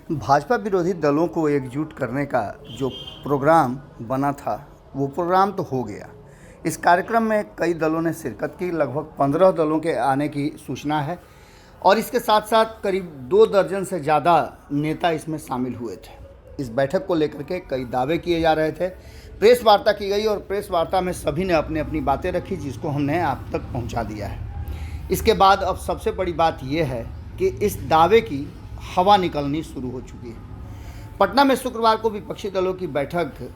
भाजपा विरोधी दलों को एकजुट करने का जो प्रोग्राम बना था वो प्रोग्राम तो हो गया। इस कार्यक्रम में कई दलों ने शिरकत की, लगभग 15 दलों के आने की सूचना है और इसके साथ साथ करीब 2 दर्जन से ज़्यादा नेता इसमें शामिल हुए थे। इस बैठक को लेकर के कई दावे किए जा रहे थे। प्रेस वार्ता की गई और प्रेस वार्ता में सभी ने अपनी अपनी बातें रखी, जिसको हमने आप तक पहुंचा दिया है। इसके बाद अब सबसे बड़ी बात यह है कि इस दावे की हवा निकलनी शुरू हो चुकी है। पटना में शुक्रवार को विपक्षी दलों की बैठक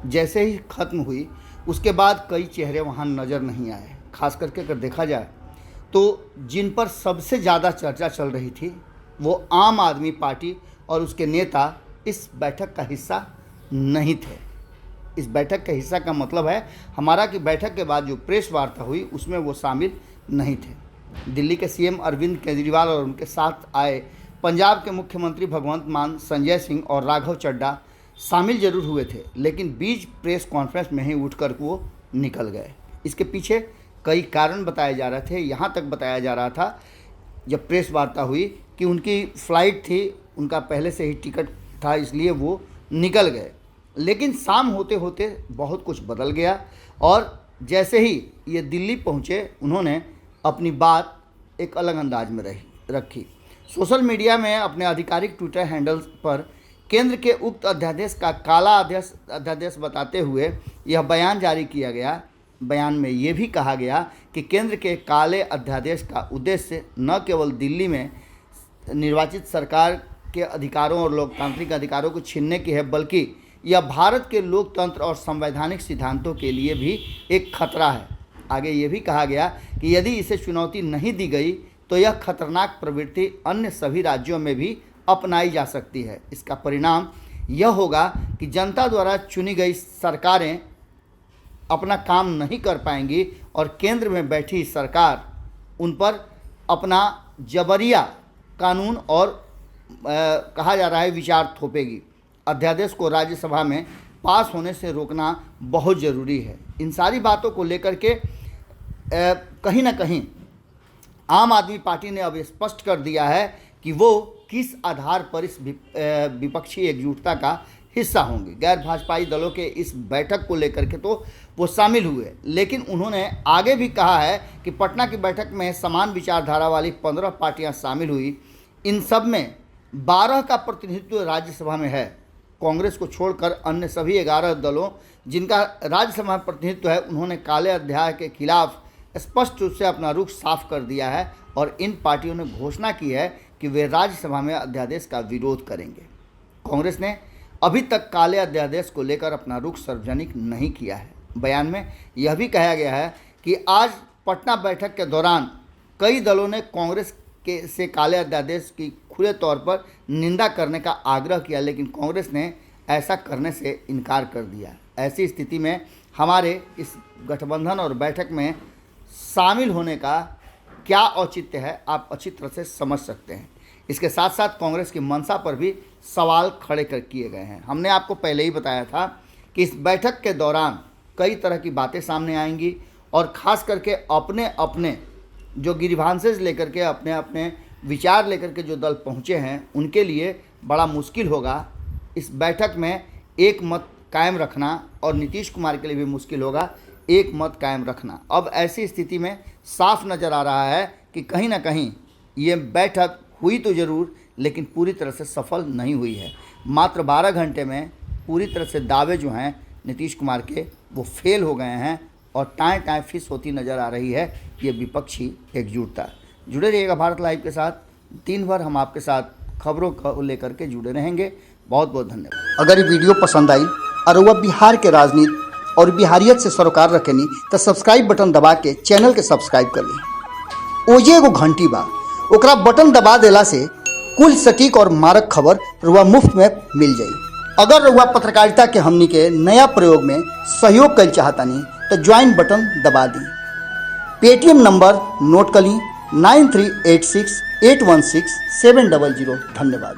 जैसे ही खत्म हुई, उसके बाद कई चेहरे वहां नज़र नहीं आए। खास करके अगर देखा जाए तो जिन पर सबसे ज़्यादा चर्चा चल रही थी वो आम आदमी पार्टी और उसके नेता इस बैठक का हिस्सा नहीं थे। इस बैठक का हिस्सा का मतलब है हमारा कि बैठक के बाद जो प्रेस वार्ता हुई उसमें वो शामिल नहीं थे। दिल्ली के सीएम अरविंद केजरीवाल और उनके साथ आए पंजाब के मुख्यमंत्री भगवंत मान, संजय सिंह और राघव चड्ढा शामिल जरूर हुए थे, लेकिन बीच प्रेस कॉन्फ्रेंस में ही उठकर वो निकल गए। इसके पीछे कई कारण बताए जा रहे थे। यहाँ तक बताया जा रहा था जब प्रेस वार्ता हुई कि उनकी फ़्लाइट थी, उनका पहले से ही टिकट था, इसलिए वो निकल गए। लेकिन शाम होते होते बहुत कुछ बदल गया और जैसे ही ये दिल्ली पहुँचे उन्होंने अपनी बात एक अलग अंदाज में रखी। सोशल मीडिया में अपने आधिकारिक ट्विटर हैंडल्स पर केंद्र के उक्त अध्यादेश का काला अध्यादेश बताते हुए यह बयान जारी किया गया। बयान में ये भी कहा गया कि केंद्र के काले अध्यादेश का उद्देश्य न केवल दिल्ली में निर्वाचित सरकार के अधिकारों और लोकतांत्रिक अधिकारों को छीनने की है, बल्कि यह भारत के लोकतंत्र और संवैधानिक सिद्धांतों के लिए भी एक खतरा है। आगे ये भी कहा गया कि यदि इसे चुनौती नहीं दी गई तो यह खतरनाक प्रवृत्ति अन्य सभी राज्यों में भी अपनाई जा सकती है। इसका परिणाम यह होगा कि जनता द्वारा चुनी गई सरकारें अपना काम नहीं कर पाएंगी और केंद्र में बैठी सरकार उन पर अपना जबरिया कानून और कहा जा रहा है विचार थोपेगी। अध्यादेश को राज्यसभा में पास होने से रोकना बहुत ज़रूरी है। इन सारी बातों को लेकर के कहीं ना कहीं आम आदमी पार्टी ने अब स्पष्ट कर दिया है कि वो किस आधार पर इस विपक्षी एकजुटता का हिस्सा होंगे। गैर भाजपाई दलों के इस बैठक को लेकर के तो वो शामिल हुए, लेकिन उन्होंने आगे भी कहा है कि पटना की बैठक में समान विचारधारा वाली 15 पार्टियां शामिल हुई। इन सब में 12 का प्रतिनिधित्व राज्यसभा में है। कांग्रेस को छोड़कर अन्य सभी 11 दलों जिनका राज्यसभा में प्रतिनिधित्व है, उन्होंने काले अध्याय के खिलाफ स्पष्ट रूप से अपना रुख साफ कर दिया है और इन पार्टियों ने घोषणा की है कि वे राज्यसभा में अध्यादेश का विरोध करेंगे। कांग्रेस ने अभी तक काले अध्यादेश को लेकर अपना रुख सार्वजनिक नहीं किया है। बयान में यह भी कहा गया है कि आज पटना बैठक के दौरान कई दलों ने कांग्रेस से काले अध्यादेश की खुले तौर पर निंदा करने का आग्रह किया, लेकिन कांग्रेस ने ऐसा करने से इनकार कर दिया। ऐसी स्थिति में हमारे इस गठबंधन और बैठक में शामिल होने का क्या औचित्य है, आप अच्छी तरह से समझ सकते हैं। इसके साथ साथ कांग्रेस की मंशा पर भी सवाल खड़े किए गए हैं। हमने आपको पहले ही बताया था कि इस बैठक के दौरान कई तरह की बातें सामने आएंगी और ख़ास करके अपने अपने जो गिरीवांसेस लेकर के अपने अपने विचार लेकर के जो दल पहुँचे हैं उनके लिए बड़ा मुश्किल होगा इस बैठक में एक मत कायम रखना, और नीतीश कुमार के लिए भी मुश्किल होगा एक मत कायम रखना। अब ऐसी स्थिति में साफ नज़र आ रहा है कि कहीं ना कहीं ये बैठक हुई तो ज़रूर, लेकिन पूरी तरह से सफल नहीं हुई है। मात्र 12 घंटे में पूरी तरह से दावे जो हैं नीतीश कुमार के वो फेल हो गए हैं और टाएं टाएं फिस होती नज़र आ रही है ये विपक्षी एकजुटता। जुड़े रहिएगा भारत लाइव के साथ। दिन भर हम आपके साथ खबरों को लेकर के जुड़े रहेंगे। बहुत बहुत धन्यवाद। अगर ये वीडियो पसंद आई और वह बिहार के राजनीति और बिहारियत से सरोकार रखेनी तो सब्सक्राइब बटन दबा के चैनल के सब्सक्राइब कर ली। ओजे एगो घंटी बा, ओकरा बटन दबा देला से कुल सटीक और मारक खबर रुआ मुफ्त में मिल जाई। अगर रुआ पत्रकारिता के हमनी के नया प्रयोग में सहयोग कर चाहतानी तो ज्वाइन बटन दबा दी। पेटीएम नंबर नोट कर ली 9386816700। धन्यवाद।